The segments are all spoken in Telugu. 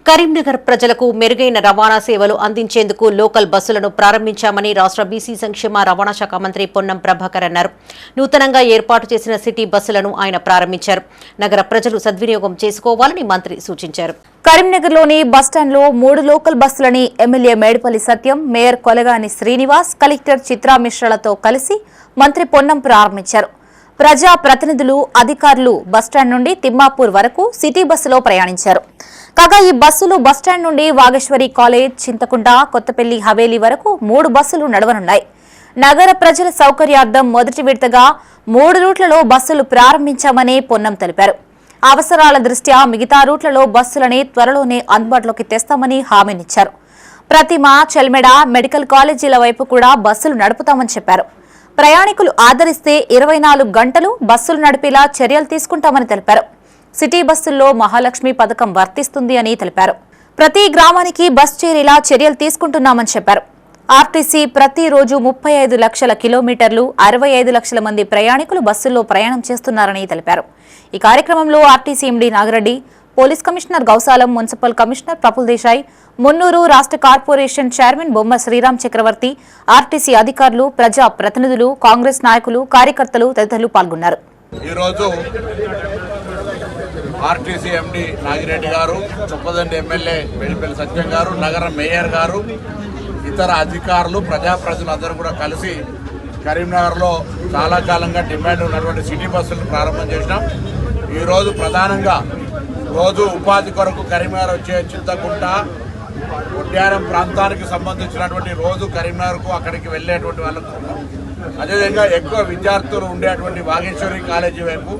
కరీంనగర్ ప్రజలకు మెరుగైన రవాణా సేవలు అందించేందుకు లోకల్ బస్సులను ప్రారంభించామని రాష్ట్ర బీసీ సంక్షేమ రవాణా శాఖ మంత్రి పొన్నం ప్రభాకర్ అన్నారు. నూతనంగా ఏర్పాటు చేసిన సిటీ బస్సులను ఆయన ప్రారంభించారు. నగర ప్రజలు సద్వినియోగం చేసుకోవాలని మంత్రి సూచించారు. కరీంనగర్లోని బస్టాండ్లో 3 లోకల్ బస్సులని ఎమ్మెల్యే మేడిపల్లి సత్యం, మేయర్ కొలగాని శ్రీనివాస్, కలెక్టర్ చిత్రా మిశ్రలతో కలిసి మంత్రి పొన్నం ప్రారంభించారు. ప్రజా ప్రతినిధులు, అధికారులు బస్టాండ్ నుండి తిమ్మాపూర్ వరకు సిటీ బస్సులో ప్రయాణించారు. కాగా ఈ బస్సులు బస్టాండ్ నుండి వాగేశ్వరి కాలేజ్, చింతకుంట, కొత్తపల్లి హవేలీ వరకు 3 బస్సులు నడవనున్నాయి. నగర ప్రజల సౌకర్యార్థం మొదటి విడతగా 3 రూట్లలో బస్సులు ప్రారంభించామని పొన్నం తెలిపారు. అవసరాల దృష్ట్యా మిగతా రూట్లలో బస్సులని త్వరలోనే అందుబాటులోకి తెస్తామని హామీనిచ్చారు. ప్రతిమ, చెల్మెడ, మెడికల్ కాలేజీల వైపు కూడా బస్సులు నడుపుతామని చెప్పారు. ప్రయాణికులు ఆదరిస్తే 24 గంటలు బస్సులు నడిపేలా చర్యలు తీసుకుంటామని తెలిపారు. సిటీ బస్సుల్లో మహాలక్ష్మి పథకం వర్తిస్తుంది అని తెలిపారు. ప్రతి గ్రామానికి బస్ చేరేలా చర్యలు తీసుకుంటున్నామని చెప్పారు. ఆర్టీసీ ప్రతిరోజు 35 లక్షల కిలోమీటర్లు, 65 లక్షల మంది ప్రయాణికులు బస్సుల్లో ప్రయాణం చేస్తున్నారని తెలిపారు. ఈ కార్యక్రమంలో RTC MD Nagireddy, police commissioner Gousalam, municipal commissioner Praful Desai, Munnuru రాష్ట్ర కార్పొరేషన్ చైర్మన్ బొమ్మ శ్రీరామ్ చక్రవర్తి, ఆర్టీసీ అధికారులు, ప్రజా ప్రతినిధులు, కాంగ్రెస్ నాయకులు, కార్యకర్తలు తదితరులు పాల్గొన్నారు. ఆర్టీసీ ఎండీ నాగిరెడ్డి గారు, చొప్పదండి ఎమ్మెల్యే మేడిపల్లి సత్యం గారు, నగర మేయర్ గారు, ఇతర అధికారులు, ప్రజాప్రతినిధులందరూ కూడా కలిసి కరీంనగర్లో చాలా కాలంగా డిమాండ్ ఉన్నటువంటి సిటీ బస్సులను ప్రారంభం చేసినాం. ఈరోజు ప్రధానంగా రోజు ఉపాధి కొరకు కరీంనగర్ వచ్చే చింతకుంట, ఉద్యానం ప్రాంతానికి సంబంధించినటువంటి రోజు కరీంనగర్కు అక్కడికి వెళ్ళేటువంటి వాళ్ళకు, అదేవిధంగా ఎక్కువ విద్యార్థులు ఉండేటువంటి వాగేశ్వరి కాలేజీ వైపు,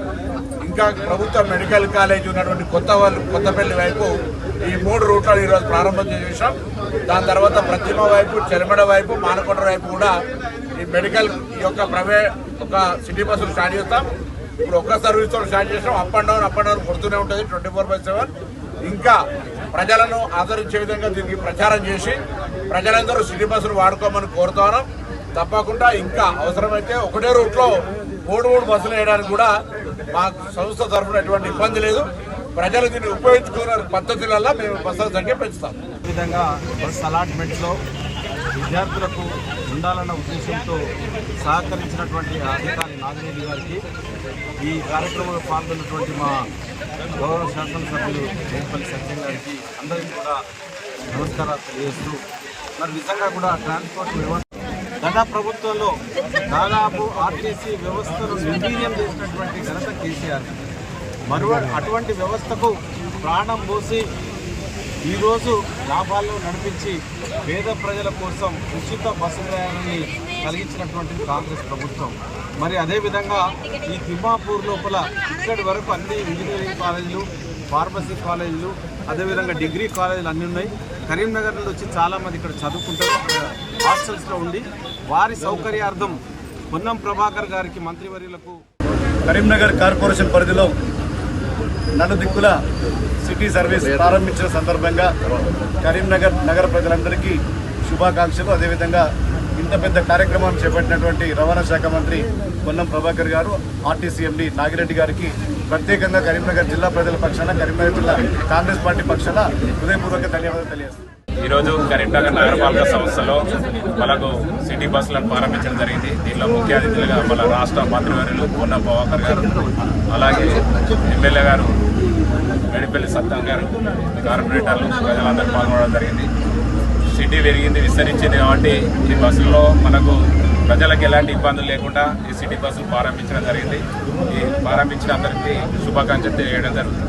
ఇంకా ప్రభుత్వ మెడికల్ కాలేజీ ఉన్నటువంటి కొత్తపల్లి వైపు ఈ 3 రూట్లను ఈరోజు ప్రారంభం చేసాం. దాని తర్వాత ప్రతిమ వైపు, చెలమడ వైపు, మానకొండ వైపు కూడా ఈ మెడికల్ ఒక సిటీ బస్సులు స్టార్ట్ చేస్తాం. ఇప్పుడు ఒక్క సర్వీస్ తో స్టార్ట్ చేసాం. అప్ అండ్ డౌన్ కొడుతూనే ఉంటుంది 24/7. ఇంకా ప్రజలను ఆదరించే విధంగా దీనికి ప్రచారం చేసి ప్రజలందరూ సిటీ బస్సులు వాడుకోమని కోరుతున్నాం. తప్పకుండా ఇంకా అవసరమైతే ఒకటే రూట్లో 3 బస్సులు వేయడానికి కూడా మా సంస్థ తరఫున ఎటువంటి ఇబ్బంది లేదు. ప్రజలు దీన్ని ఉపయోగించుకున్న పద్ధతులలో మేము బస్సుల సంఖ్య పెంచుతాం. ఈ విధంగా బస్ అలాట్మెంట్లో విద్యార్థులకు ఉండాలన్న ఉద్దేశంతో సహకరించినటువంటి అధికారి నాగిరెడ్డి గారికి, ఈ కార్యక్రమంలో పాల్గొన్నటువంటి మా గౌరవ శాసనసభ్యులు మేడిపల్లి సత్యం గారికి అందరికీ కూడా నమస్కారాలు తెలియజేస్తూ, మరి నిజంగా కూడా ట్రాన్స్పోర్ట్ వ్యవస్థ గత ప్రభుత్వంలో దాదాపు ఆర్టీసీ వ్యవస్థను నిర్వీర్యం చేసినటువంటి ఘనత కేసీఆర్. అటువంటి వ్యవస్థకు ప్రాణం పోసి ఈరోజు లాభాల్లో నడిపించి పేద ప్రజల కోసం ఉచిత బస్సు ప్రయాణాన్ని కలిగించినటువంటి కాంగ్రెస్ ప్రభుత్వం. మరి అదేవిధంగా ఈ తిమ్మాపూర్ లోపల ఇక్కడి వరకు అన్ని ఇంజనీరింగ్ కాలేజీలు, ఫార్మసీ కాలేజీలు, అదేవిధంగా డిగ్రీ కాలేజీలు అన్నీ ఉన్నాయి. కరీంనగర్ నుండి వచ్చి చాలామంది ఇక్కడ చదువుకుంటారు, హాస్టల్స్లో ఉండి. వారి సౌకర్యార్థం పొన్నం ప్రభాకర్ గారికి, మంత్రివర్యులకు కరీంనగర్ కార్పొరేషన్ పరిధిలో నలుదిక్కుల సిటీ సర్వీస్ ప్రారంభించిన సందర్భంగా కరీంనగర్ నగర ప్రజలందరికీ శుభాకాంక్షలు. అదేవిధంగా ఇంత పెద్ద కార్యక్రమం చేపట్టినటువంటి రవాణా శాఖ మంత్రి పొన్నం ప్రభాకర్ గారు, ఆర్టీసీ ఎండీ నాగిరెడ్డి గారికి ప్రత్యేకంగా కరీంనగర్ జిల్లా ప్రజల పక్షాన, కరీంనగర్ జిల్లా కాంగ్రెస్ పార్టీ పక్షాన హృదయపూర్వక ధన్యవాదాలు తెలియజేస్తున్నాను. ఈరోజు కరీంనగర్ నగరపాలక సంస్థలో మనకు సిటీ బస్సులను ప్రారంభించడం జరిగింది. దీనిలో ముఖ్య అతిథులుగా మన రాష్ట్ర మంత్రివర్యులు పొన్నం ప్రభాకర్ గారు, అలాగే ఎమ్మెల్యే గారు మేడిపల్లి సత్యం గారు, కార్పొరేటర్లు, ప్రజలందరూ పాల్గొనడం జరిగింది. సిటీ పెరిగింది, విస్తరించింది కాబట్టి ఈ బస్సుల్లో మనకు ప్రజలకు ఎలాంటి ఇబ్బందులు లేకుండా ఈ సిటీ బస్సులు ప్రారంభించడం జరిగింది. ఈ ప్రారంభించిన అందరికీ శుభాకాంక్షలు తెలియజేయడం జరుగుతుంది.